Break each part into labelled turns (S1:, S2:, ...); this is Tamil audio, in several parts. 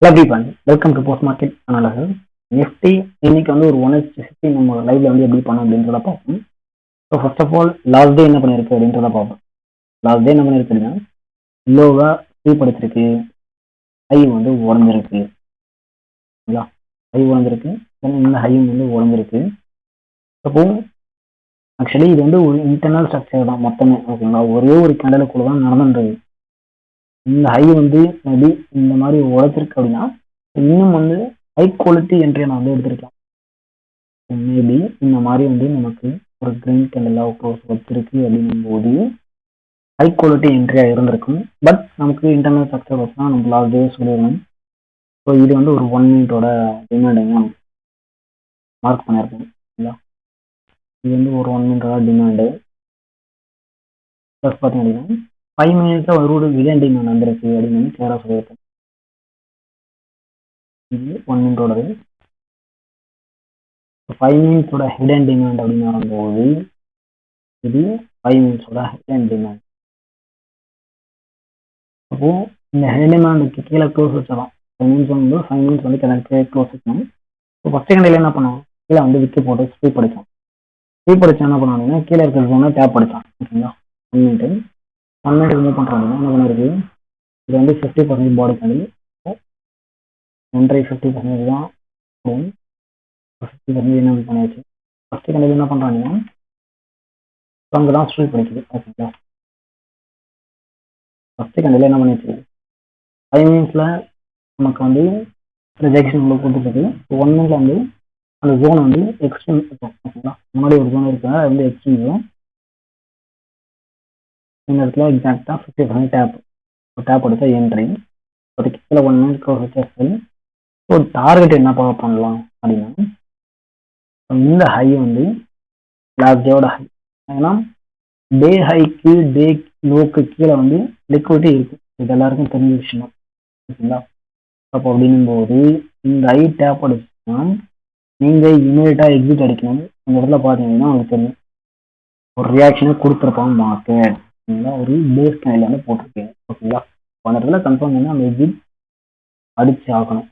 S1: Hello everyone, welcome to post market analysis. Nifty இன்னைக்கு வந்து ஒரு 150 நம்ம லைவ்ல வந்து எப்படி பண்ணோம் அப்படின்றத பார்ப்போம். So first of all last day என்ன பண்ணிருக்கு அப்படின்றத பார்ப்போம். லாஸ்ட் டே என்ன பண்ணிருக்கு அப்படின்னா லோவா ஸ்வீப் அடிச்சிருக்கு, ஹை வந்து உடஞ்சிருக்கு. ஓகேங்களா, ஹை உடஞ்சிருக்கு, இந்த ஹையும் வந்து உடஞ்சிருக்கு. அப்போ ஆக்சுவலி இது வந்து ஒரு இன்டர்னல் ஸ்ட்ரக்சர் தான் மொத்தமே. ஓகேங்களா, ஒரே ஒரு கேண்டலுக்குள்ள தான் நடந்துன்றது. இந்த ஹை வந்து மேபி இந்த மாதிரி உழைச்சிருக்கு அப்படின்னா இன்னும் வந்து ஹை குவாலிட்டி என்ட்ரியை நான் வந்து எடுத்திருக்கலாம். மேபி இந்த மாதிரி வந்து நமக்கு ஒரு கிரீன் கேண்டில் க்ளோஸ் வச்சிருக்கு அப்படின்னும் போது ஹை குவாலிட்டி என்ட்ரியா இருந்திருக்கும். பட் நமக்கு இன்டர்னல் ஸ்ட்ரக்சர் வச்சுனா நம்ம லாஸ்ட் டே சொல்லிடணும். ஸோ இது வந்து ஒரு 1 மினிட்டோட டிமாண்டுங்க மார்க் பண்ணியிருக்கோம். ஓகேங்களா, இது வந்து ஒரு 1 மினிட்டோட டிமாண்டு. ப்ளஸ் பார்த்தீங்க அப்படின்னா 5 மினிட்ல ஒரு வில்லன் டிமாண்ட் வந்துருக்கு அப்படின்னு கிளியராக சொல்லியிருக்கேன். இது 1 மினிட்டோடது. 5 மினிட்ஸோட ஹிடன் டிமாண்ட் அப்படின்னு வரும்போது இது 5 மினிட்ஸோட ஹிடன் டிமாண்ட். அப்போ இந்த ஹிடன் டிமாண்டுக்கு கீழே க்ளோஸ் வச்சிடலாம். 5 மினிட்ஸ் வந்து 5 மினிட்ஸ் வந்து கிணக்கு க்ளோஸ் வைக்கணும். இப்போ ஃபர்ஸ்ட் கண்டியில் என்ன பண்ணோம், கீழே வந்து விற்று போட்டு ஸ்வீப் அடித்தோம். ஸ்வீப் அடிச்சா என்ன பண்ணுவாங்கன்னா கீழே இருக்கிற ஜோனை டேப் அடித்தான். ஓகேங்களா, 1 மினிட் மூவ் பண்ணுறாங்க. என்ன பண்ணிருக்கு, இது வந்து 50% பாடி கேண்டில், 50% தான் 50% என்ன பண்ணியாச்சு. ஃபர்ஸ்ட் கண்டியில் என்ன பண்ணுறாங்கன்னா அங்கே தான் ஸ்வீப் அடிக்குது. ஓகேங்களா, ஃபர்ஸ்ட் கண்டியில் என்ன பண்ணிச்சு 5 மினிட்ஸில் நமக்கு வந்து ரிஜெக்ஷன் உள்ள கொடுத்துருக்கு. 1 மினிட்ல வந்து அந்த ஜோன் வந்து எக்ஸ்ட்ரீம் இருக்கும். ஓகேங்களா, முன்னாடி ஒரு ஜோன் இருக்கு, அது வந்து எக்ஸ்ட்ரீம் ஜோன். இந்த இடத்துல எக்ஸாக்டா 50% டேப் எடுத்தா என்ட்ரி. அதுக்கு கீழே 1 மினிட் க்ளோஸ் வச்சு ஸோ டார்கெட் என்ன பண்ணலாம் அப்படின்னா இந்த ஹை வந்து லாஸ்ட் டேயோட ஹை. ஏன்னா டே ஹைக்கு டே லோக்கு கீழே வந்து லிக்விடிட்டி இருக்கு, இது எல்லாருக்கும் தெரிஞ்ச விஷயம். ஓகேங்களா, அப்போ அப்படின்னும் போது இந்த ஹை டேப் அடிச்சுன்னா நீங்க இமீடியட்டா எக்ஸிட் அடிக்கணும். அந்த இடத்துல பாத்தீங்கன்னா உங்களுக்கு தெரியும் ஒரு ரியாக்ஷனை கொடுத்துருப்பாங்க மார்க்கெட். ஓகேங்களா, ஒரு பேஸ் கேண்டில் வந்து போட்டிருக்கீங்க. ஓகேங்களா, அந்த இடத்துல கன்ஃபார்ம் பண்ணி அந்த எக்ஸிட் அடிச்சு ஆகணும்.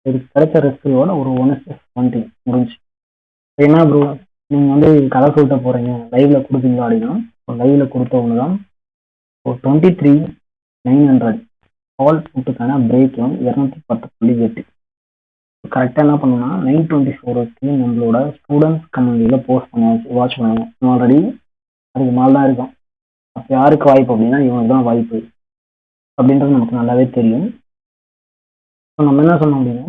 S1: இதுக்கு கிடைச்ச ரிஸ்கோட ஒரு 1:20 முடிஞ்சு. என்ன ப்ரோ நீங்க வந்து கதை சொல்லிட்ட போறீங்க, லைவ்ல கொடுப்பீங்களா அப்படின்னா லைவ்ல கொடுத்தவங்க தான் 23,900 கால் புட்டுக்கான பிரேக் 210.8. கரெக்டாக என்ன பண்ணுன்னா 9:24 நம்மளோட ஸ்டூடெண்ட்ஸ் கம்யூனிட்டியில் போஸ்ட் பண்ணியாச்சு, வாட்ச் பண்ணுங்க. ஆல்ரெடி அதுக்கு மேலே தான் இருக்கும். அப்போ யாருக்கு வாய்ப்பு அப்படின்னா இவனுக்கு தான் வாய்ப்பு அப்படின்றது நமக்கு நல்லாவே தெரியும். ஸோ நம்ம என்ன சொன்னோம் அப்படின்னா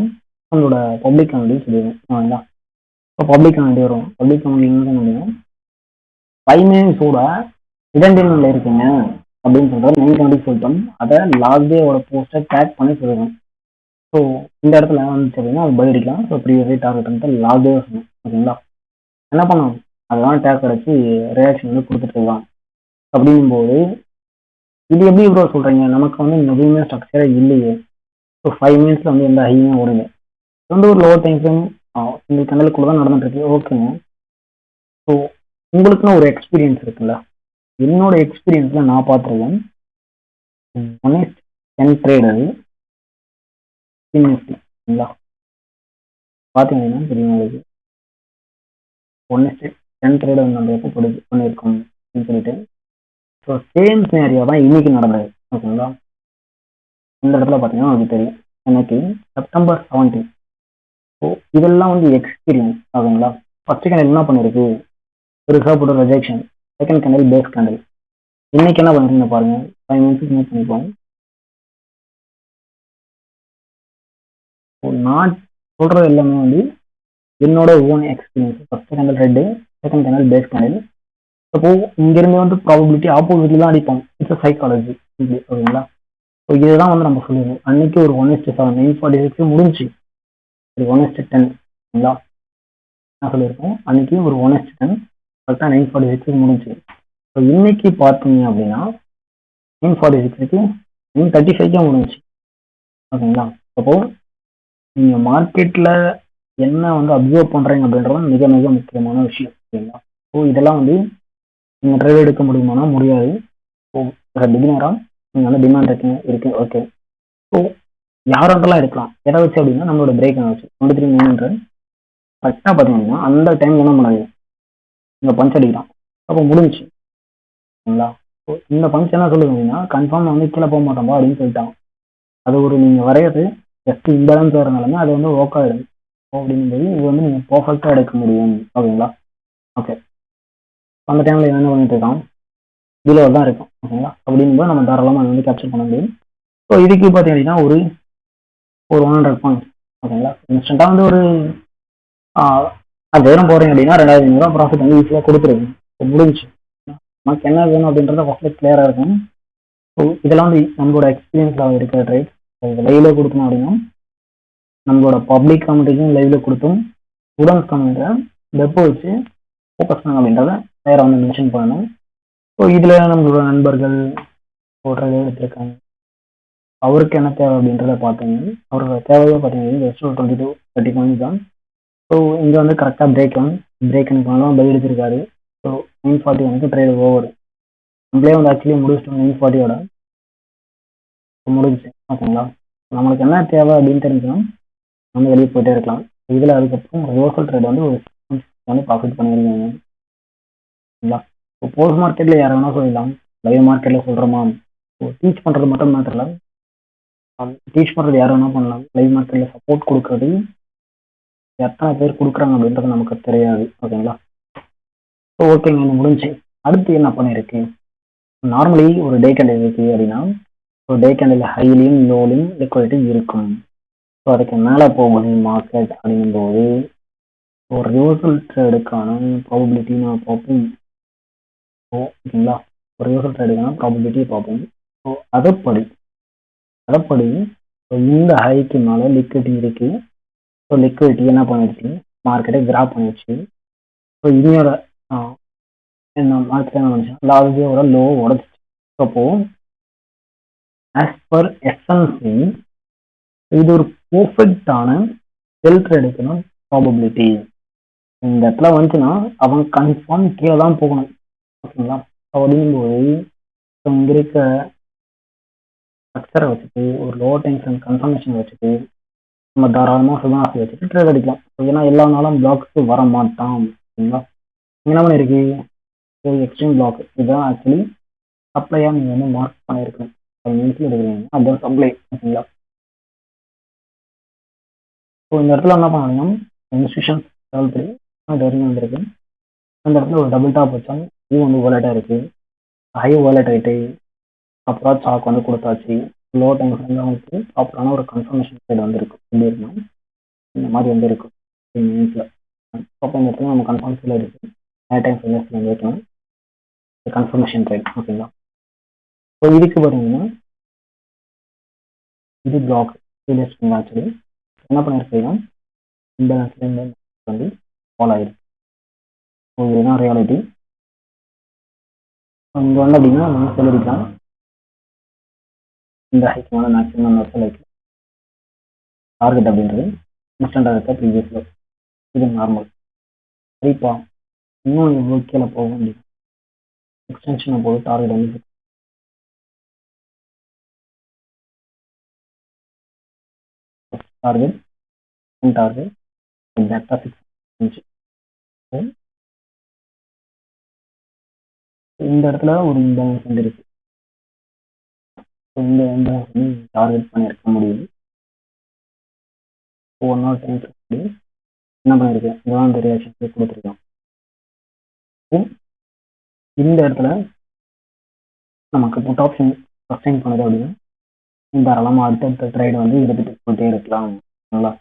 S1: நம்மளோட பப்ளிக் கம்யூனிட்டி சொல்லிடுவோம். ஓகேங்களா, இப்போ பப்ளிக் கம்யூனிட்டி வரும். பப்ளிக் கம்யூனிட்டி என்ன சொன்ன அப்படின்னா 5 மினிட்ஸோட இடண்டில் இருக்குங்க அப்படின்னு சொல்றது 9:20 சொல்லிட்டோம். அதை லாஸ்ட் டேவோட போஸ்ட்டை டேக் பண்ணி சொல்லுவோம். ஸோ இந்த இடத்துல வந்துச்சு அப்படின்னா அது பை அடிக்கலாம். ஸோ ப்ரீவியஸ் டார்கெட் வந்து லாஸ்ட் டே சொன்னோம். ஓகேங்களா, என்ன பண்ணோம் அதெல்லாம் டேக் அடிச்சு ரியாக்ஷன் வந்து கொடுத்துட்டு இருக்கலாம். அப்படிங்கும் போது இது எப்படி இவ்வளோ சொல்றீங்க, நமக்கு வந்து எதுவுமே ஸ்ட்ரக்சரே இல்லையே. ஸோ 5 மினிட்ஸ்ல வந்து எந்த ஹையுமே ஓடுங்க, வந்து ஒரு லோவர் டைம் ஃப்ரேம் இந்த கண்டலுக்குள்ள தான் நடந்துட்டு இருக்கு. ஓகேங்க, ஸோ உங்களுக்குன்னு ஒரு எக்ஸ்பீரியன்ஸ் இருக்குல்ல. என்னோட எக்ஸ்பீரியன்ஸ்ல நான் பார்த்துருக்கேன் 1:10 ட்ரேட் அது ஓகேங்களா, பார்த்தீங்கன்னா தெரியும் உங்களுக்கு 1:10 ட்ரேட் வந்து நம்ம எப்போ பண்ணியிருக்கோம் அப்படின்னு சொல்லிட்டு. ஸோ சேம் சினாரியோ தான் இன்னைக்கு நடந்தது. ஓகேங்களா, இந்த இடத்துல பார்த்தீங்கன்னா உங்களுக்கு தெரியும் எனக்கு செப்டம்பர் 17. ஸோ இதெல்லாம் வந்து எக்ஸ்பீரியன்ஸ். ஓகேங்களா, ஃபர்ஸ்ட் கேண்டில் என்ன பண்ணிருக்கு, பெருசாக போட்ட rejection, second candle base candle. இன்னைக்கு என்ன பண்ணிருக்கீங்க பாருங்க, 5 மினிட்ஸ் நோட் பண்ணிப்போம். நான் சொல்றது எல்லாமே வந்து என்னோட own experience. First candle red, second candle base candle. அப்போ இங்கிருந்து வந்து ப்ராபபிலிட்டி ஆப்போசிட்ல தான் அடிப்போம். It's psychology. ஓகேங்களா, ஸோ இதுதான் வந்து நம்ம சொல்லுவோம். அன்னைக்கு ஒரு 1:7 9:46 முடிஞ்சு, ஒரு 1:10. ஓகேங்களா, நான் சொல்லியிருக்கோம் அன்னைக்கு ஒரு 1:10 கரெக்டாக 9:46 முடிஞ்சு. ஸோ இன்னைக்கு பார்த்தீங்க அப்படின்னா 9:46க்கு 9:35 முடிஞ்சு. ஓகேங்களா, அப்போ நீங்க மார்க்கெட்ல என்ன வந்து அப்சர்வ் பண்றீங்க அப்படின்றது மிக மிக முக்கியமான விஷயம். ஓகேங்களா, ஸோ இதெல்லாம் வந்து நீங்க ட்ரேட் எடுக்க முடியுமானா முடியாது. ஸோ பிகினரா நீங்க வந்து டிமாண்ட் இருக்கு. ஓகே, ஸோ யாரெல்லாம் எடுக்கலாம் எதை வச்சு அப்படின்னா நம்மளோட பிரேக் வச்சு 23 கரெக்டாக பார்த்தீங்கன்னா அந்த டைம்ல என்ன பண்ணாது இங்கே பஞ்ச் அடிக்கிறான் அப்போ முடிஞ்சுச்சு சரிங்களா. இந்த பஞ்ச் என்ன சொல்லுது அப்படின்னா கன்ஃபார்ம் வந்து கீழே போக மாட்டோம்பா அப்படின்னு சொல்லிட்டாங்க. அது ஒரு நீங்கள் வரையாது ஜஸ்ட் இம்பேலன்ஸ் வரனாலுமே அது வந்து ஒர்க் ஆகிடும் அப்படிங்கும்போது இது வந்து நீங்கள் பர்ஃபெக்டாக எடுக்க முடியும் ஓகேங்களா. ஓகே அந்த டைமில் என்ன பண்ணிட்டு இருக்கான் பிலோ தான் இருக்கும் ஓகேங்களா. அப்படிங்கும்போது நம்ம தாராளமாக அதை வந்து கேப்சர் பண்ண முடியும். ஸோ இதுக்கு பார்த்தீங்கன்னா ஒரு 100 பாயிண்ட்ஸ் ஓகேங்களா. இன்ஸ்டண்ட்டாக வந்து ஒரு 1000 போகிறீங்க அப்படின்னா 2500 ப்ராஃபிட் வந்து ஈஸியாக கொடுத்துருங்க. முடிஞ்சு நமக்கு என்ன வேணும் அப்படின்றத ஃபஸ்ட்டு கிளியராக இருக்கும். ஸோ இதெல்லாம் வந்து நம்மளோட எக்ஸ்பீரியன்ஸில் இருக்கிற ட்ரைட் லைவ்ல கொடுக்கணும் அப்படின்னா நம்மளோட பப்ளிக் கம்யூனிட்டிக்கும் லைவ்ல கொடுத்தும் ஸ்டூடெண்ட்ஸ் கம்யூனிட்டியை வெப்ப வச்சு ஃபோக்கஸ் பண்ணணும் அப்படின்றத வேற வந்து மென்ஷன் பண்ணணும். ஸோ இதில் நம்மளோட நண்பர்கள் போடுறத எடுத்திருக்காங்க. அவருக்கு என்ன தேவை அப்படின்றத பார்த்தீங்க. அவரோட தேவையை பார்த்தீங்கன்னா ஜஸ்ட் ஒரு 22-30 பாயிண்ட்ஸ் தான். ஸோ இங்கே வந்து கரெக்டாக பிரேக் எனக்கு பதில் எடுத்திருக்காரு. ஸோ 941 ட்ரேட் ஓவர் நம்மளே வந்து ஆக்சுவலி முடிச்சிட்டோம் 940 முடிஞ்சிச்சு ஓகேங்களா. நம்மளுக்கு என்ன தேவை அப்படின்னு தெரிஞ்சுக்கணும் நம்ம வெளியே போயிட்டே இருக்கலாம். இதில் அதுக்கப்புறம் ரிவர்சல் ட்ரேட் வந்து ஒரு வந்து ப்ராஃபிட் பண்ணியிருக்காங்க ஓகேங்களா. இப்போ போஸ்ட் மார்க்கெட்டில் யாரை வேணால் சொல்லலாம், லைவ் மார்க்கெட்டில் சொல்கிறோமா டீச் பண்ணுறது மட்டும் மேட்டர்ல டீச் பண்ணுறது யார் வேணால் பண்ணலாம். லைவ் மார்க்கெட்டில் சப்போர்ட் கொடுக்குறது எத்தனை பேர் கொடுக்குறாங்க அப்படின்றது நமக்கு தெரியாது ஓகேங்களா. ஸோ ஓகேங்க இது முடிஞ்சு அடுத்து என்ன பண்ணியிருக்கு. நார்மலி ஒரு டே கேண்டில் இருக்கு அப்படின்னா ஒரு டே கேண்டில் ஹைலையும் லோலையும் லிக்விடிட்டி இருக்கும். ஸோ அதுக்கு மேலே போகுது மார்க்கெட் அப்படிங்கும்போது ஒரு ரிவர்சல் ட்ரேடுக்கான ப்ராபபிலிட்டி நான் பார்ப்போம் ஓகேங்களா. ஒரு ரிவர்சல் ட்ரேடுக்கான ப்ராபபிலிட்டியை பார்ப்போம். ஸோ அதைப்படி இந்த ஹைக்கு மேலே லிக்விடிட்டி இருக்கு. ஸோ லிக்விடிட்டி என்ன பண்ணிடுச்சு மார்க்கெட்டை கிராப் பண்ணிடுச்சு. ஸோ இன்னொரு என்ன மார்க்கெட் என்ன பண்ணுச்சு லாஸ்டியோட லோ உடச்சிச்சு. அப்போ ஆஸ் பர் எஸ்என்சி இது ஒரு பர்ஃபெக்டான செல் ட்ரேடுக்கான ப்ராபபிலிட்டி. இந்த இடத்துல வந்துச்சுன்னா அவன் கன்ஃபார்ம் கீழே தான் போகணும் ஓகேங்களா. அப்படிங்கும்போது இங்கே இருக்க ஸ்ட்ரக்சரை வச்சுட்டு ஒரு லோ டென்ஷன் கன்ஃபர்மேஷன் வச்சுட்டு நம்ம தாராளமாக ஃபிபனாசி வச்சுட்டு ட்ரேட் அடிக்கலாம். ஏன்னா எல்லா நாளும் பிளாக்ஸுக்கு வர மாட்டான் ஓகேங்களா. என்ன பண்ணிருக்கு எக்ஸ்ட்ரீம் பிளாக் இதுதான் ஆக்சுவலி சப்ளையாக நீங்கள் வந்து மார்க் பண்ணியிருக்கணும். 5 மினிட்ஸில் எடுக்கிறீங்க அதுதான் சப்ளை ஓகேங்களா. ஸோ இந்த இடத்துல என்ன பண்ணணும் இன்ஸ்டியூஷன் படி வரைக்கும் வந்திருக்கு. அந்த இடத்துல ஒரு டபுள் டாப் வச்சா இது வந்து ஓலட்டாக இருக்குது. ஹை ஓலட் ஆகிட்டு அப்புறம் சாக் வந்து கொடுத்தாச்சு. லோ டைம் வந்து அவங்களுக்கு ப்ராப்பரான ஒரு கன்ஃபர்மேஷன் சைடு வந்துருக்கு. எப்படி இருக்குன்னா இந்த மாதிரி வந்து இருக்கும் மினிட்ஸில். அப்போ இந்த இடத்துல நம்ம கன்ஃபார்ம் சைடில் இருக்குது ஹை டைம் ஃபைனல்ஸில் வந்து வைக்கணும் கன்ஃபர்மேஷன் ட்ரேட் ஓகேங்களா. ஸோ இதுக்கு பார்த்தீங்கன்னா இது பிளாக் ஆக்சுவலி என்ன பண்ணியிருக்கீங்கன்னா இம்பேலன்ஸ்ல வந்து ஃபாலோ ஆகிருக்கு. ஸோ இதுதான் ரியாலிட்டி. இங்கே வந்து அப்படின்னா நம்ம சொல்லியிருக்கலாம் இந்த ஹைக்கு மேலே மேக்ஸிமம் நம்ம செலக்ட் டார்கெட் அப்படின்றது இன்ஸ்டண்ட்டாக இருக்க ப்ரீவியஸில் இது நார்மல். சரிப்பா இன்னும் எவ்வளோ கீழே போகும் அப்படின்னு எக்ஸ்டென்ஷனை போது டார்கெட் வந்து டார்கெட் எக்ஸாக்டாக 6 இன்ச்சு. இந்த இடத்துல ஒரு இம்பேலன்ஸ் வந்து இருக்கு. இந்த இம்பேலன்ஸ் வந்து டார்கெட் பண்ணியிருக்க முடியும். ஒவ்வொரு நாள் டைம் என்ன பண்ணியிருக்கேன் இதான் அந்த ரியாக்ஷன் கொடுத்துருக்கோம். இந்த இடத்துல நமக்கு புட் ஆப்ஷன் சஸ்டைன் பண்ணுது அப்படின்னா தாராளமாக அடுத்தடுத்த ட்ரேட் வந்து எடுத்துகிட்டு போயிட்டே இருக்கலாம். நல்லா